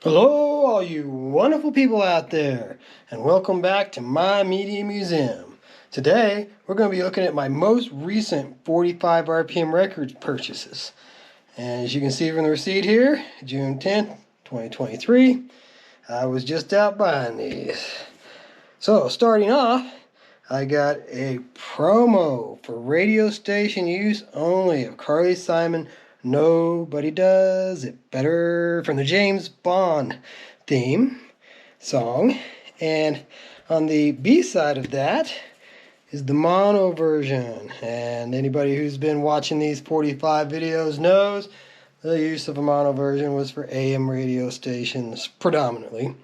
Hello, all you wonderful people out there, and welcome back to my Media Museum. Today, we're going to be looking at my most recent 45 RPM records purchases. And as you can see from the receipt here, June 10th, 2023, I was just out buying these. So, starting off, I got a promo for radio station use only of Carly Simon, Nobody Does It Better, from the James Bond theme song. And on the B side of that is the mono version. And anybody who's been watching these 45 videos knows the use of a mono version was for AM radio stations predominantly.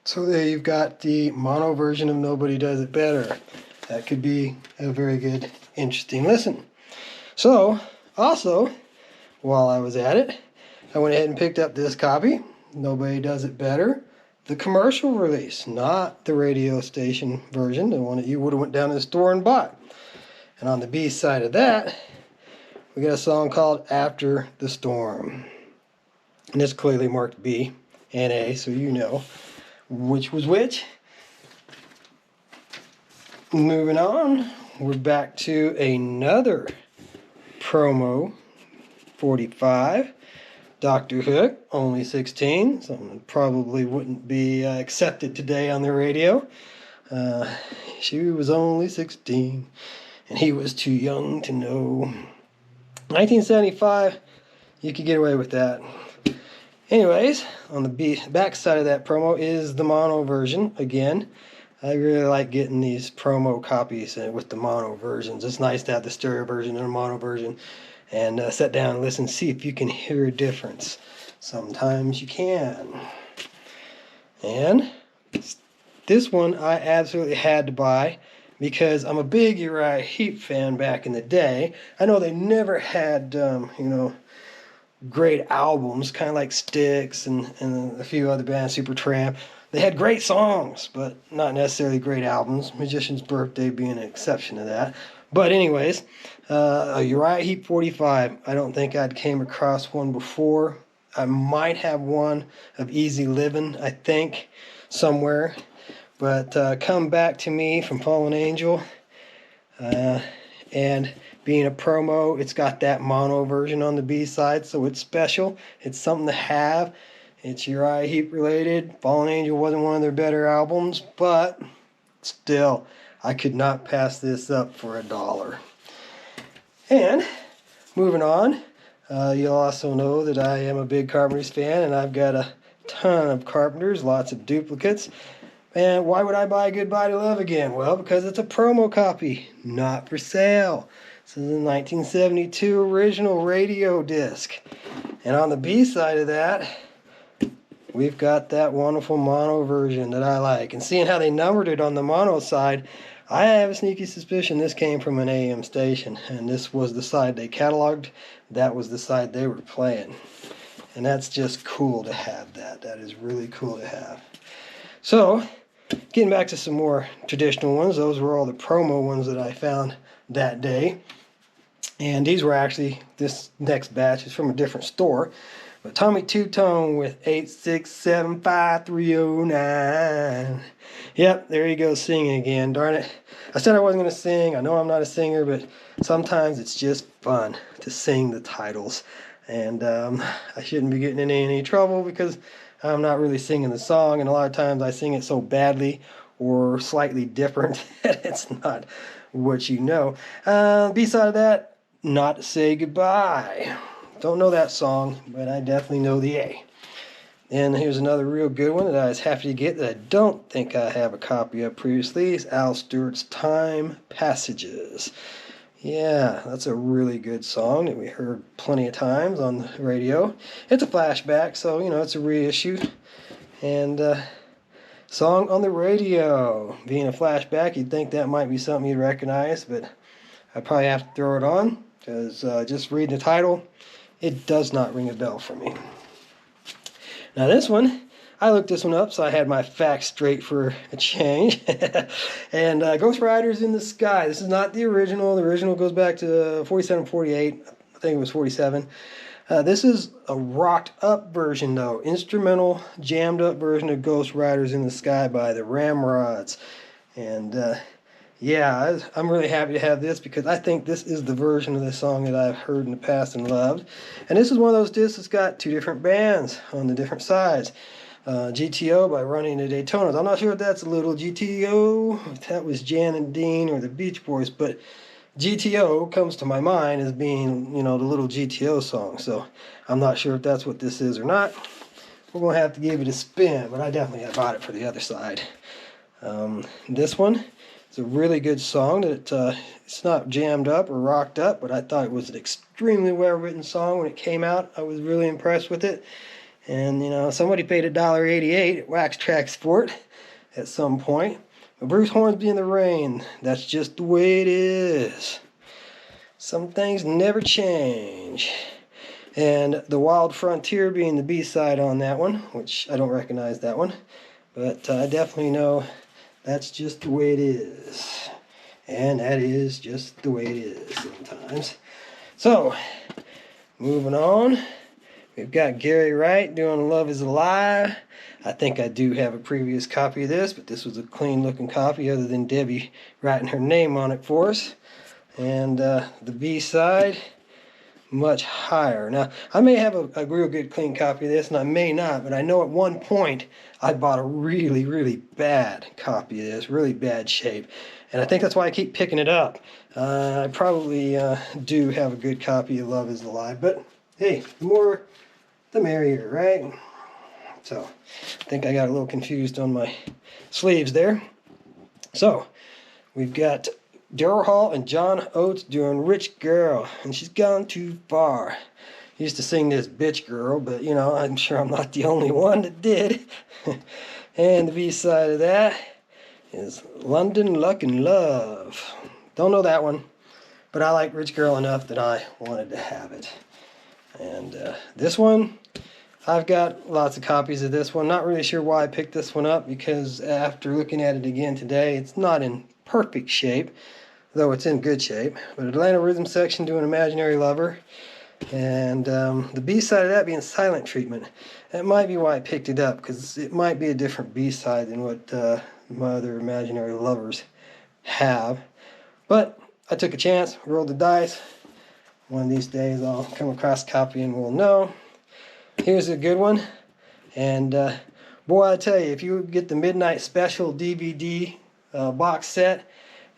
So there you've got the mono version of Nobody Does It Better. That could be a very good, interesting listen. So, also, while I was at it, I went ahead and picked up this copy, Nobody Does It Better, the commercial release, not the radio station version, the one that you would have went down to the store and bought. And on the B side of that, we got a song called After the Storm. And it's clearly marked B and A, so you know which was which. Moving on, we're back to another promo 45. Dr. Hook, only 16, something that probably wouldn't be accepted today on the radio. She was only 16, and he was too young to know. 1975, you could get away with that. Anyways, on the back side of that promo is the mono version. Again, I really like getting these promo copies with the mono versions. It's nice to have the stereo version and a mono version and sit down and listen, see if you can hear a difference. Sometimes you can. And this one I absolutely had to buy because I'm a big Uriah Heep fan back in the day. I know they never had, great albums, kind of like Styx and a few other bands, Supertramp. They had great songs, but not necessarily great albums. Magician's Birthday being an exception to that. But anyways, a Uriah Heep 45. I don't think I'd came across one before. I might have one of Easy Living, I think, somewhere. But Come Back to Me from Fallen Angel. And being a promo, it's got that mono version on the B side, so it's special. It's something to have. It's Uriah Heep related. Fallen Angel wasn't one of their better albums, but still, I could not pass this up for $1. And moving on, you'll also know that I am a big Carpenters fan, and I've got a ton of Carpenters, lots of duplicates. And why would I buy Goodbye to Love Again? Well, because it's a promo copy, not for sale. This is a 1972 original radio disc. And on the B side of that, we've got that wonderful mono version that I like. And seeing how they numbered it on the mono side, I have a sneaky suspicion this came from an AM station. And this was the side they cataloged. That was the side they were playing. And that's just cool to have that. That is really cool to have. So, getting back to some more traditional ones. Those were all the promo ones that I found that day. And these were actually, this next batch is from a different store. But Tommy Two-Tone with 8675309. Yep, there you go, singing again. Darn it. I said I wasn't going to sing. I know I'm not a singer, but sometimes it's just fun to sing the titles. And I shouldn't be getting in any trouble because I'm not really singing the song. And a lot of times I sing it so badly or slightly different that it's not what you know. Beside of that, Not to Say Goodbye. Don't know that song, but I definitely know the A. And here's another real good one that I was happy to get that I don't think I have a copy of previously. It's Al Stewart's Time Passages. Yeah, that's a really good song that we heard plenty of times on the radio. It's a flashback, so, it's a reissue. And song on the radio. Being a flashback, you'd think that might be something you'd recognize, but I'd probably have to throw it on, because just reading the title, it does not ring a bell for me. Now this one, I looked this one up, so I had my facts straight for a change. And Ghost Riders in the Sky. This is not the original. The original goes back to 47, 48. I think it was 47. This is a rocked up version though, instrumental jammed up version of Ghost Riders in the Sky by the Ramrods. And yeah, I'm really happy to have this because I think this is the version of the song that I've heard in the past and loved. And this is one of those discs that's got two different bands on the different sides. GTO by Running the Daytonas. I'm not sure if that's a little GTO, if that was Jan and Dean or the Beach Boys, but GTO comes to my mind as being, the little GTO song. So I'm not sure if that's what this is or not. We're going to have to give it a spin, but I definitely have bought it for the other side. This one is a really good song that it's not jammed up or rocked up, but I thought it was an extremely well-written song when it came out. I was really impressed with it. And, somebody paid $1.88 at Wax Trax for it at some point. But Bruce Hornsby in the Rain, that's just the way it is. Some things never change. And The Wild Frontier being the B-side on that one, which I don't recognize that one. But I definitely know that's just the way it is. And that is just the way it is sometimes. So, moving on. We've got Gary Wright doing Love is a Lie. I think I do have a previous copy of this, but this was a clean looking copy other than Debbie writing her name on it for us. And the B-side, much higher. Now, I may have a real good clean copy of this, and I may not, but I know at one point I bought a really, really bad copy of this, really bad shape. And I think that's why I keep picking it up. I probably do have a good copy of Love is a Lie, but hey, the more the merrier, right? So, I think I got a little confused on my sleeves there. So, we've got Daryl Hall and John Oates doing Rich Girl, and She's Gone Too Far. I used to sing this Bitch Girl, but I'm sure I'm not the only one that did. And the B-side of that is London Luck and Love. Don't know that one, but I like Rich Girl enough that I wanted to have it. And this one, I've got lots of copies of this one. Not really sure why I picked this one up, because after looking at it again today, it's not in perfect shape, though it's in good shape. But Atlanta Rhythm Section doing Imaginary Lover. And the B-side of that being Silent Treatment. That might be why I picked it up, because it might be a different B-side than what my other Imaginary Lovers have. But I took a chance, rolled the dice. One of these days I'll come across a copy and we'll know. Here's a good one. And boy, I tell you, if you get the Midnight Special DVD box set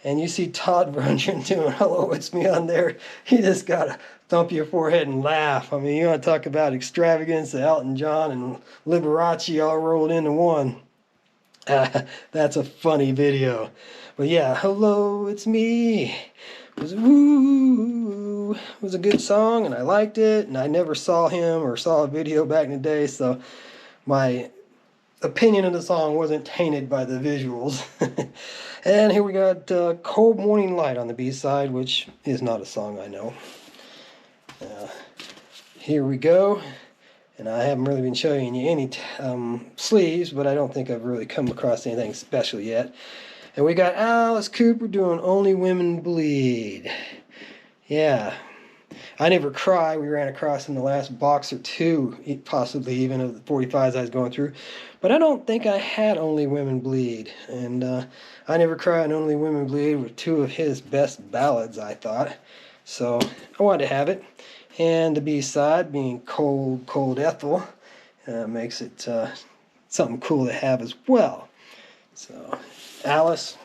and you see Todd Rundgren doing Hello, It's Me on there, you just gotta thump your forehead and laugh. I mean, you want to talk about extravagance of Elton John and Liberace all rolled into one. That's a funny video. But yeah, Hello, It's Me. Was a good song, and I liked it, and I never saw him or saw a video back in the day, so my opinion of the song wasn't tainted by the visuals. And here we got Cold Morning Light on the B-side, which is not a song I know. Here we go, and I haven't really been showing you any sleeves, but I don't think I've really come across anything special yet. And we got Alice Cooper doing Only Women Bleed. Yeah. I Never Cry, we ran across in the last box or two, possibly even of the 45s I was going through. But I don't think I had Only Women Bleed. And I Never Cry and Only Women Bleed were two of his best ballads, I thought. So I wanted to have it. And the B-side being Cold, Cold Ethel makes it something cool to have as well. So Alice,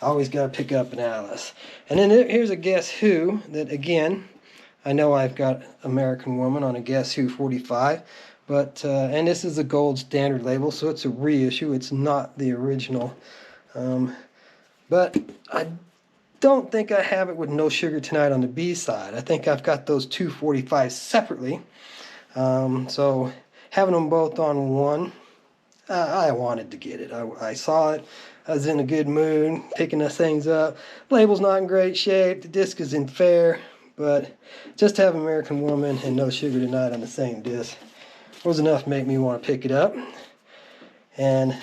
always got to pick up an Alice. And then here's a Guess Who that, again, I know I've got American Woman on a Guess Who 45, but and this is a gold standard label, so it's a reissue. It's not the original. But I don't think I have it with No Sugar Tonight on the B-side. I think I've got those two 45s separately. So having them both on one, I wanted to get it. I saw it. I was in a good mood, picking those things up. Label's not in great shape. The disc is in fair. But just to have American Woman and No Sugar Tonight on the same disc was enough to make me want to pick it up. And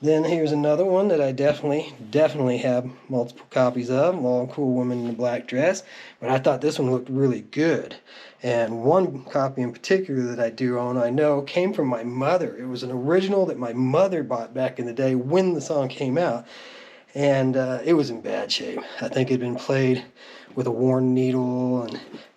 Then here's another one that I definitely have multiple copies of, Long Cool Woman in a Black Dress, but I thought this one looked really good. And one copy in particular that I do own, I know, came from my mother. It was an original that my mother bought back in the day when the song came out, and it was in bad shape. I think it had been played with a worn needle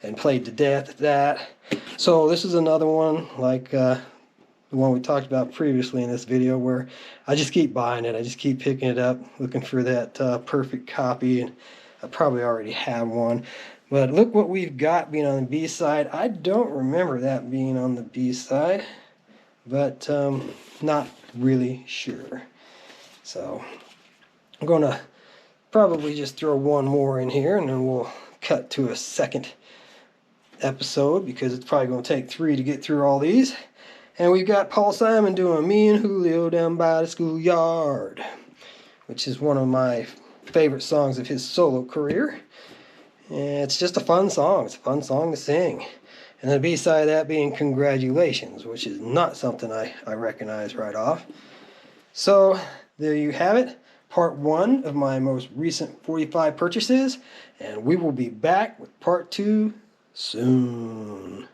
and played to death at that. So this is another one like the one we talked about previously in this video, where I just keep buying it. I just keep picking it up, looking for that perfect copy, and I probably already have one. But look what we've got being on the B-side. I don't remember that being on the B-side, but not really sure. So I'm going to probably just throw one more in here, and then we'll cut to a second episode, because it's probably going to take 3 to get through all these. And we've got Paul Simon doing Me and Julio Down by the Schoolyard, which is one of my favorite songs of his solo career. And it's just a fun song. It's a fun song to sing. And the B-side of that being Congratulations, which is not something I recognize right off. So there you have it. Part 1 of my most recent 45 purchases. And we will be back with part 2 soon.